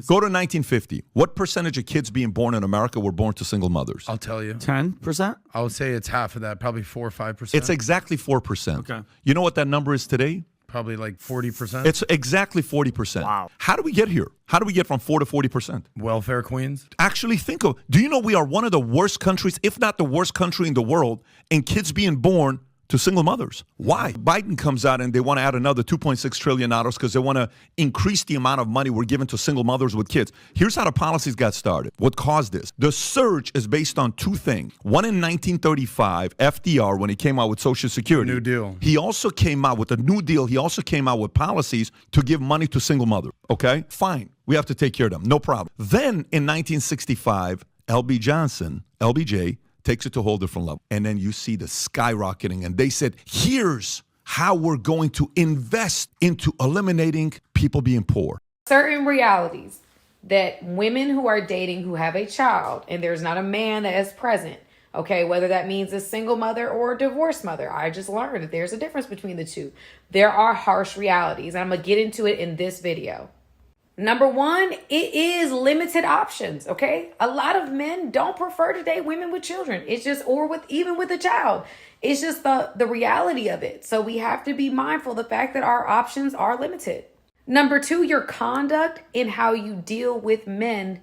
Go to 1950. What percentage of kids being born in America were born to single mothers? I'll tell you. 10%? I would say it's half of that, probably 4 or 5%. It's exactly 4%. Okay. You know what that number is today? Probably like 40%. It's exactly 40%. Wow. How do we get here? How do we get from 4 to 40%? Welfare queens. Actually do you know we are one of the worst countries, if not the worst country in the world, in kids being born to single mothers? Why? Biden comes out and they want to add another $2.6 trillion because they want to increase the amount of money we're giving to single mothers with kids. Here's how the policies got started. What caused this? The surge is based on two things. One, in 1935, FDR, when he came out with Social Security. New Deal. He also came out with a New Deal. He also came out with policies to give money to single mothers. Okay? Fine. We have to take care of them. No problem. Then in 1965, LBJ, takes it to a whole different level. And then you see the skyrocketing. And they said, here's how we're going to invest into eliminating people being poor. Certain realities that women who are dating who have a child and there's not a man that is present, okay, whether that means a single mother or a divorced mother. I just learned that there's a difference between the two. There are harsh realities. And I'm going to get into it in this video. Number one, it is limited options, okay? A lot of men don't prefer to date women with children. It's just, or even with a child. It's just the reality of it. So we have to be mindful of the fact that our options are limited. Number two, your conduct in how you deal with men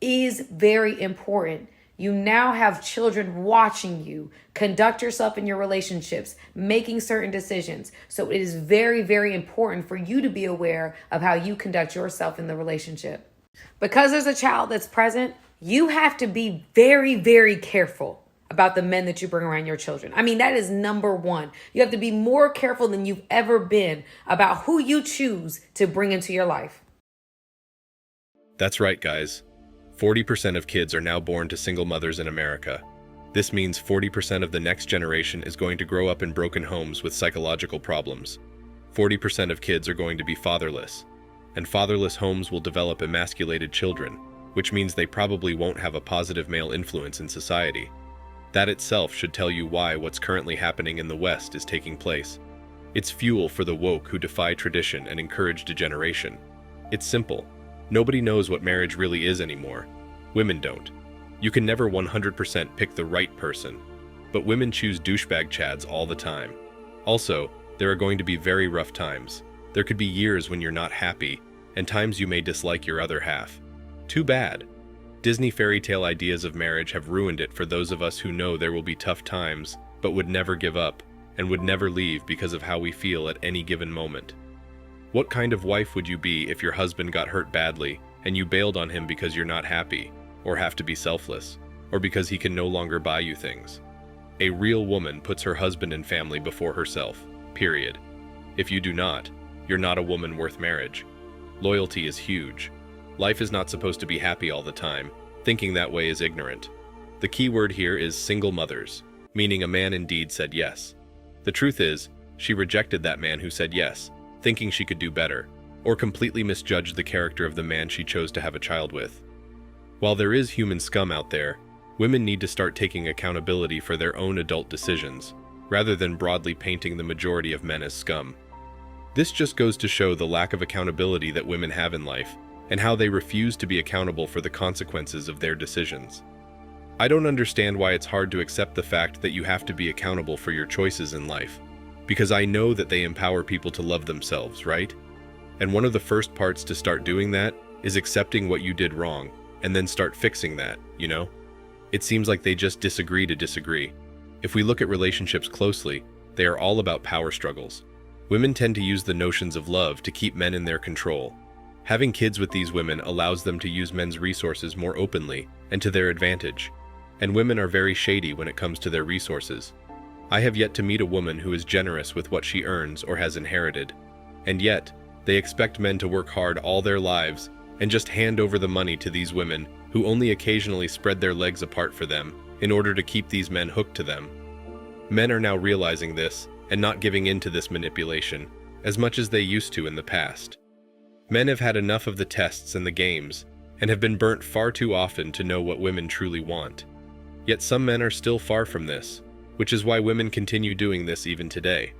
is very important. You now have children watching you conduct yourself in your relationships, making certain decisions. So it is very, very important for you to be aware of how you conduct yourself in the relationship. Because there's a child that's present, you have to be very, very careful about the men that you bring around your children. I mean, that is number one. You have to be more careful than you've ever been about who you choose to bring into your life. That's right, guys. 40% of kids are now born to single mothers in America. This means 40% of the next generation is going to grow up in broken homes with psychological problems. 40% of kids are going to be fatherless. And fatherless homes will develop emasculated children, which means they probably won't have a positive male influence in society. That itself should tell you why what's currently happening in the West is taking place. It's fuel for the woke who defy tradition and encourage degeneration. It's simple. Nobody knows what marriage really is anymore. Women don't. You can never 100% pick the right person, but women choose douchebag chads all the time. Also, there are going to be very rough times. There could be years when you're not happy, and times you may dislike your other half. Too bad. Disney fairy tale ideas of marriage have ruined it for those of us who know there will be tough times, but would never give up, and would never leave because of how we feel at any given moment. What kind of wife would you be if your husband got hurt badly and you bailed on him because you're not happy, or have to be selfless, or because he can no longer buy you things? A real woman puts her husband and family before herself, period. If you do not, you're not a woman worth marriage. Loyalty is huge. Life is not supposed to be happy all the time. Thinking that way is ignorant. The key word here is single mothers, meaning a man indeed said yes. The truth is, she rejected that man who said yes, thinking she could do better, or completely misjudged the character of the man she chose to have a child with. While there is human scum out there, women need to start taking accountability for their own adult decisions, rather than broadly painting the majority of men as scum. This just goes to show the lack of accountability that women have in life, and how they refuse to be accountable for the consequences of their decisions. I don't understand why it's hard to accept the fact that you have to be accountable for your choices in life. Because I know that they empower people to love themselves, right? And one of the first parts to start doing that is accepting what you did wrong, and then start fixing that, you know? It seems like they just disagree to disagree. If we look at relationships closely, they are all about power struggles. Women tend to use the notions of love to keep men in their control. Having kids with these women allows them to use men's resources more openly and to their advantage. And women are very shady when it comes to their resources. I have yet to meet a woman who is generous with what she earns or has inherited. And yet, they expect men to work hard all their lives and just hand over the money to these women who only occasionally spread their legs apart for them in order to keep these men hooked to them. Men are now realizing this and not giving in to this manipulation as much as they used to in the past. Men have had enough of the tests and the games and have been burnt far too often to know what women truly want. Yet some men are still far from this, which is why women continue doing this even today.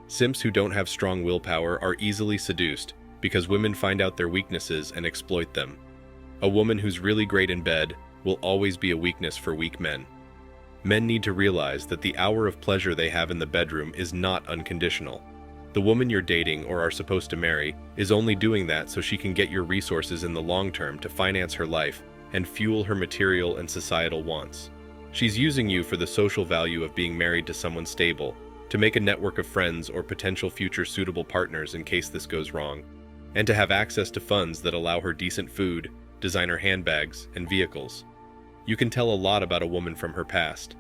Simps who don't have strong willpower are easily seduced because women find out their weaknesses and exploit them. A woman who's really great in bed will always be a weakness for weak men. Men need to realize that the hour of pleasure they have in the bedroom is not unconditional. The woman you're dating or are supposed to marry is only doing that so she can get your resources in the long term to finance her life and fuel her material and societal wants. She's using you for the social value of being married to someone stable, to make a network of friends or potential future suitable partners in case this goes wrong, and to have access to funds that allow her decent food, designer handbags, and vehicles. You can tell a lot about a woman from her past.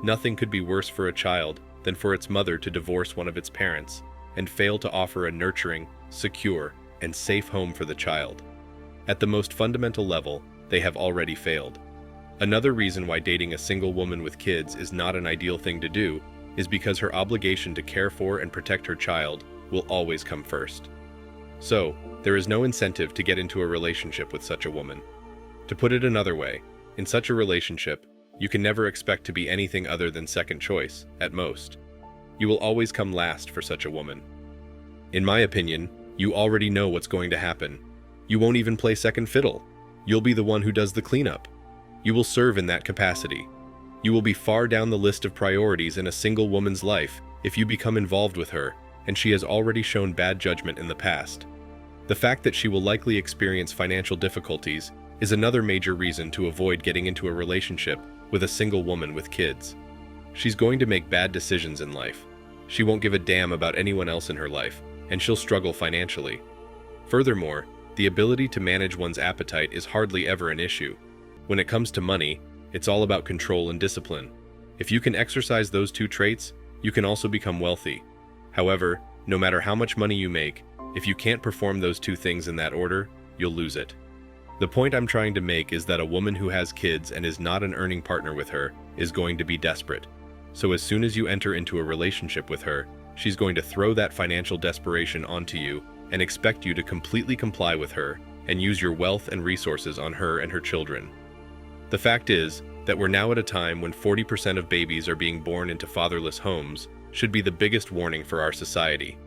Nothing could be worse for a child than for its mother to divorce one of its parents and fail to offer a nurturing, secure, and safe home for the child. At the most fundamental level, they have already failed. Another reason why dating a single woman with kids is not an ideal thing to do is because her obligation to care for and protect her child will always come first. So, there is no incentive to get into a relationship with such a woman. To put it another way, in such a relationship, you can never expect to be anything other than second choice, at most. You will always come last for such a woman. In my opinion, you already know what's going to happen. You won't even play second fiddle. You'll be the one who does the cleanup. You will serve in that capacity. You will be far down the list of priorities in a single woman's life if you become involved with her, and she has already shown bad judgment in the past. The fact that she will likely experience financial difficulties is another major reason to avoid getting into a relationship with a single woman with kids. She's going to make bad decisions in life. She won't give a damn about anyone else in her life, and she'll struggle financially. Furthermore, the ability to manage one's appetite is hardly ever an issue. When it comes to money, it's all about control and discipline. If you can exercise those two traits, you can also become wealthy. However, no matter how much money you make, if you can't perform those two things in that order, you'll lose it. The point I'm trying to make is that a woman who has kids and is not an earning partner with her is going to be desperate. So as soon as you enter into a relationship with her, she's going to throw that financial desperation onto you and expect you to completely comply with her and use your wealth and resources on her and her children. The fact is that we're now at a time when 40% of babies are being born into fatherless homes should be the biggest warning for our society.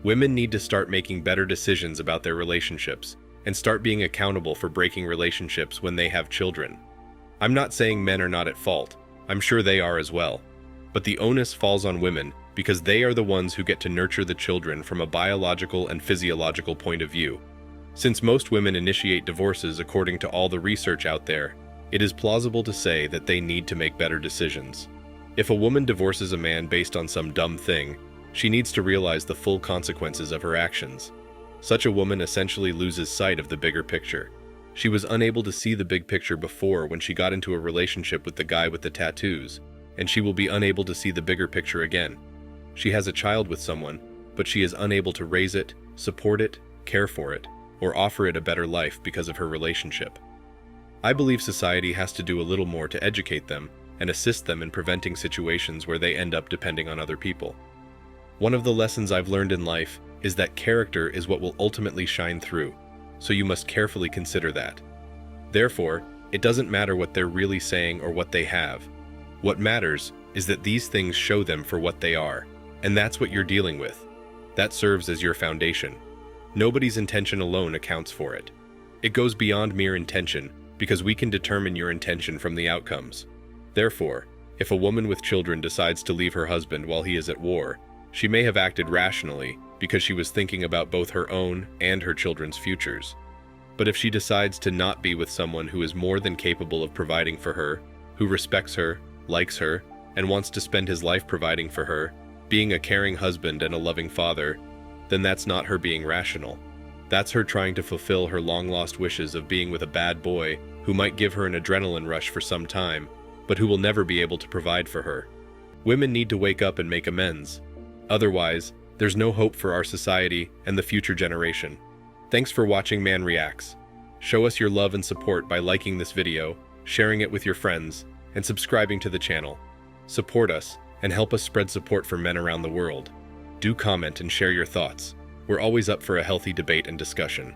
Women need to start making better decisions about their relationships and start being accountable for breaking relationships when they have children. I'm not saying men are not at fault. I'm sure they are as well. But the onus falls on women because they are the ones who get to nurture the children from a biological and physiological point of view. Since most women initiate divorces according to all the research out there, it is plausible to say that they need to make better decisions. If a woman divorces a man based on some dumb thing, she needs to realize the full consequences of her actions. Such a woman essentially loses sight of the bigger picture. She was unable to see the big picture before when she got into a relationship with the guy with the tattoos, and she will be unable to see the bigger picture again. She has a child with someone, but she is unable to raise it, support it, care for it, or offer it a better life because of her relationship. I believe society has to do a little more to educate them and assist them in preventing situations where they end up depending on other people. One of the lessons I've learned in life is that character is what will ultimately shine through, so you must carefully consider that. Therefore, it doesn't matter what they're really saying or what they have. What matters is that these things show them for what they are, and that's what you're dealing with. That serves as your foundation. Nobody's intention alone accounts for it. It goes beyond mere intention because we can determine your intention from the outcomes. Therefore, if a woman with children decides to leave her husband while he is at war, she may have acted rationally because she was thinking about both her own and her children's futures. But if she decides to not be with someone who is more than capable of providing for her, who respects her, likes her, and wants to spend his life providing for her, being a caring husband and a loving father, then that's not her being rational. That's her trying to fulfill her long-lost wishes of being with a bad boy who might give her an adrenaline rush for some time, but who will never be able to provide for her. Women need to wake up and make amends. Otherwise, there's no hope for our society and the future generation. Thanks for watching Man Reacts. Show us your love and support by liking this video, sharing it with your friends, and subscribing to the channel. Support us and help us spread support for men around the world. Do comment and share your thoughts. We're always up for a healthy debate and discussion.